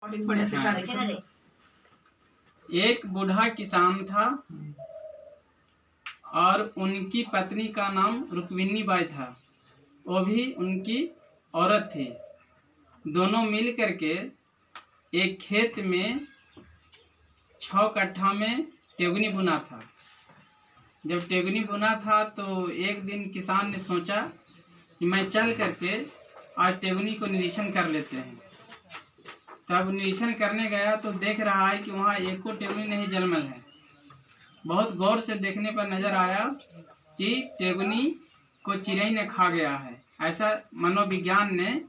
हाँ। एक बूढ़ा किसान था और उनकी पत्नी का नाम रुक्मिणी बाई था। वो भी उनकी औरत थी। दोनों मिल करके एक खेत में 6 कट्ठा में टेगुनी बुना था। जब टेगुनी बुना था तो एक दिन किसान ने सोचा कि मैं चल करके आज टेगुनी को निरीक्षण कर लेते हैं। तब निरीक्षण करने गया तो देख रहा है कि वहाँ एक को टेगुनी नहीं जलमल है। बहुत गौर से देखने पर नजर आया कि टेगुनी को चिड़ै ने खा गया है। ऐसा मनोविज्ञान ने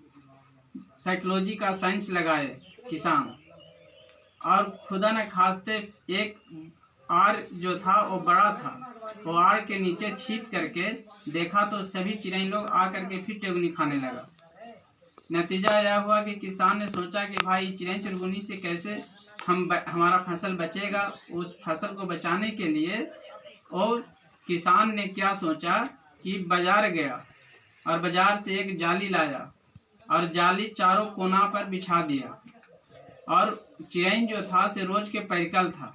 साइकोलॉजी का साइंस लगाए किसान। और खुदा न खास्ते एक आड़ जो था वो बड़ा था, वो आड़ के नीचे छिप करके देखा तो सभी चिड़ै लोग आकर के फिर टेगुनी खाने लगा। नतीजा यह हुआ कि किसान ने सोचा कि भाई चिड़ै चुनमुनी से कैसे हमारा फसल बचेगा। उस फसल को बचाने के लिए और किसान ने क्या सोचा कि बाजार गया और बाजार से एक जाली लाया और जाली चारों कोना पर बिछा दिया। और चिड़ै जो था से रोज के परिकल था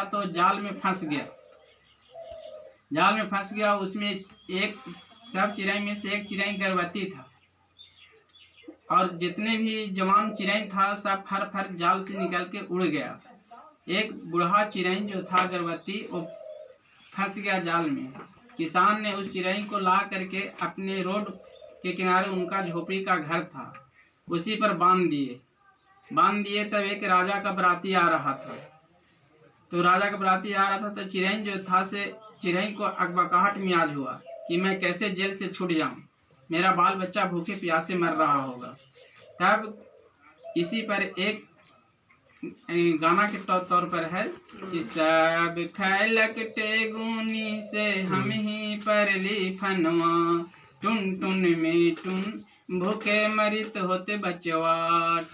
तो जाल में फंस गया। उसमें एक सब चिड़ै में से एक चिड़ै गर्भवती था और जितने भी जवान चिड़ै था सब फर फर जाल से निकल के उड़ गया। एक बूढ़ा चिड़ै जो था गर्भवती वो फंस गया जाल में। किसान ने उस चिड़ै को ला करके अपने रोड के किनारे उनका झोपड़ी का घर था उसी पर बांध दिए। तब एक राजा का बराती आ रहा था। तो चिड़ै जो था से चिड़ै को अकबकाहट मियाज हुआ कि मैं कैसे जेल से छूट जाऊं, मेरा बाल बच्चा भूखे प्यासे मर रहा होगा। तब इसी पर एक गाना के तौर पर है कि सब खैलक टेगुनी से हम ही परली फनवा, टुन टुन में टुन भूखे मरित होते बचवा,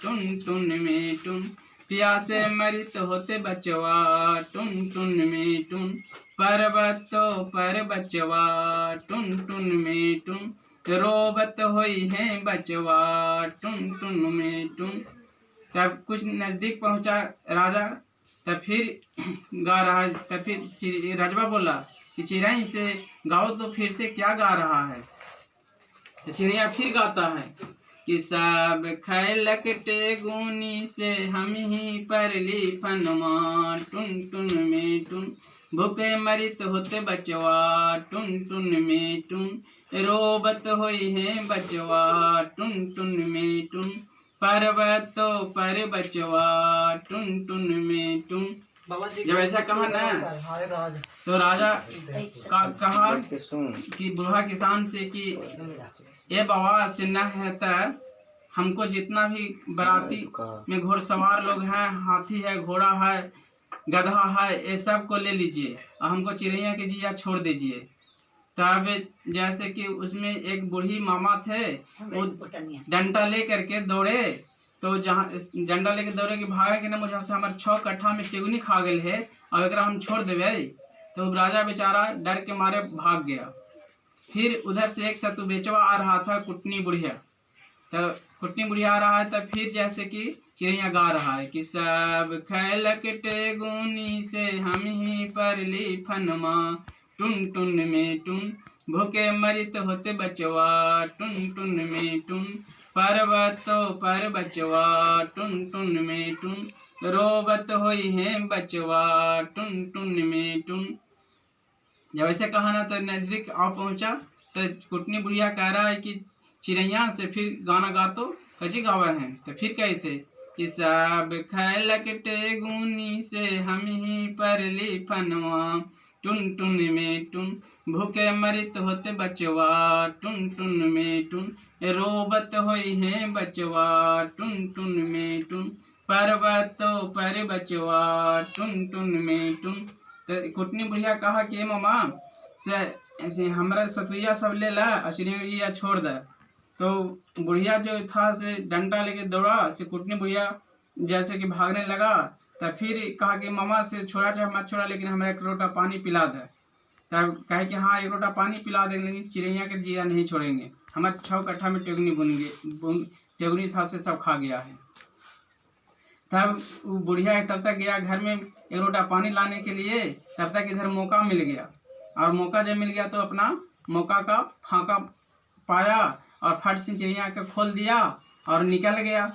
टुन टुन में टुन प्यासे मरित होते बचवा, टुन टुन में टुन पर्वतों पर बचवा, टुन टुन में टुन रोबत होई है बचवा, टुन टुन में टुन। तब कुछ नजदीक पहुंचा राजा, तब फिर गा रहा है। तब फिर राजवा बोला कि चिड़ै से गाओ तो फिर से क्या गा रहा है। तो चिड़िया फिर गाता है कि सब खैलक टेगुनी से हम ही परली फनवा, टुन टुन में टुन भूखे मरित होते बचवा, टुन टुन में टुन रोबत होई है बचवा, टुन टुन में टुन पर्वतों पर बचवा, टुन टुन में टुन। जब ऐसा कहा ना तो राजा कहा कि बूढ़ा किसान से कि ये बाबा से न है तो हमको जितना भी बराती में घोड़सवार लोग हैं, हाथी है, घोड़ा है, गधा है, ये सब को ले लीजिए और हमको चिड़ैया के जिया छोड़ दीजिए। तब जैसे कि उसमें एक बूढ़ी मामा थे, वो डंडा ले करके दौड़े। तो जहाँ डंडा लेके दौड़े कि भागे कि ना मुझे से हमारे 6 कट्ठा में टेगुनी खा गए है और अगर हम छोड़ देवे। तो राजा बेचारा डर के मारे भाग गया। फिर उधर से एक सतु बेचवा आ रहा था, कुटनी बुढ़िया। तो कुटनी बुढ़िया आ रहा है तब फिर जैसे कि चिड़ैया गा रहा है कि सब खैलक टेगुनी से हम ही परली फनमा, टुन टुन में टुन भूखे मरित होते बचवा, टुन टुन में टुन पर्वतों पर बचवा, टुन टुन में टुन रोबत होई है बचवा, टुन टुन में टुन। जब ऐसे कहा ना तो नजदीक आ पहुंचा तो कुटनी बुढ़िया कह रहा है कि चिड़ैया से फिर गाना गा तो कची गावा है। तो फिर कहते कि सब खैलक टेगुनी से हम ही परली फनवा, टुन टुन में टुन भूखे मरित होते बचवा, टुन टुन में टुन रोबत होई है बचवा, टुन टुन में टुन पर्वतों पर बचवा, टुन टुन में टुन। तो कुटनी बुढ़िया कहा कि मामा से हमारा सतुइया सब ले ला और चिड़ैया छोड़ दे। तो बुढ़िया जो था से डंडा लेके दौड़ा। से कुटनी बुढ़िया जैसे कि भागने लगा तब फिर कहा कि मामा से छोड़ा चाहे मत छोड़ा लेकिन हमें 1 लोटा पानी पिला दे। तब कहे कि हाँ 1 लोटा पानी पिला देंगे लेकिन चिड़ैया के जिया नहीं छोड़ेंगे, हमारे 6 कट्ठा में टेगुनी टेगुनी था से सब खा गया है। तब वो बुढ़िया तब तक गया घर में एक लोटा पानी लाने के लिए, तब तक इधर मौका मिल गया। और मौका जब मिल गया तो अपना मौका का फांका पाया और फट से चिड़िया के खोल दिया और निकल गया।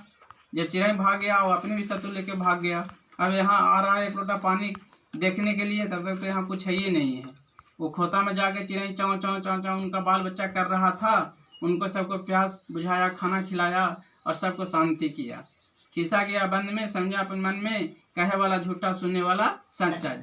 जब चिड़ै भाग गया वो अपने भी सत्तू लेके भाग गया। अब यहाँ आ रहा है एक लोटा पानी देखने के लिए, तब तक तो यहाँ कुछ है ही नहीं है। वो खोता में जाके चिड़ै चाँव चाँव चाँव चाँव उनका बाल बच्चा कर रहा था, उनको सबको प्यास बुझाया, खाना खिलाया और सबको शांति किया। खिस्सा गया बंद में, समझा अपन मन में, कहे वाला झूठा सुनने वाला सच्चा।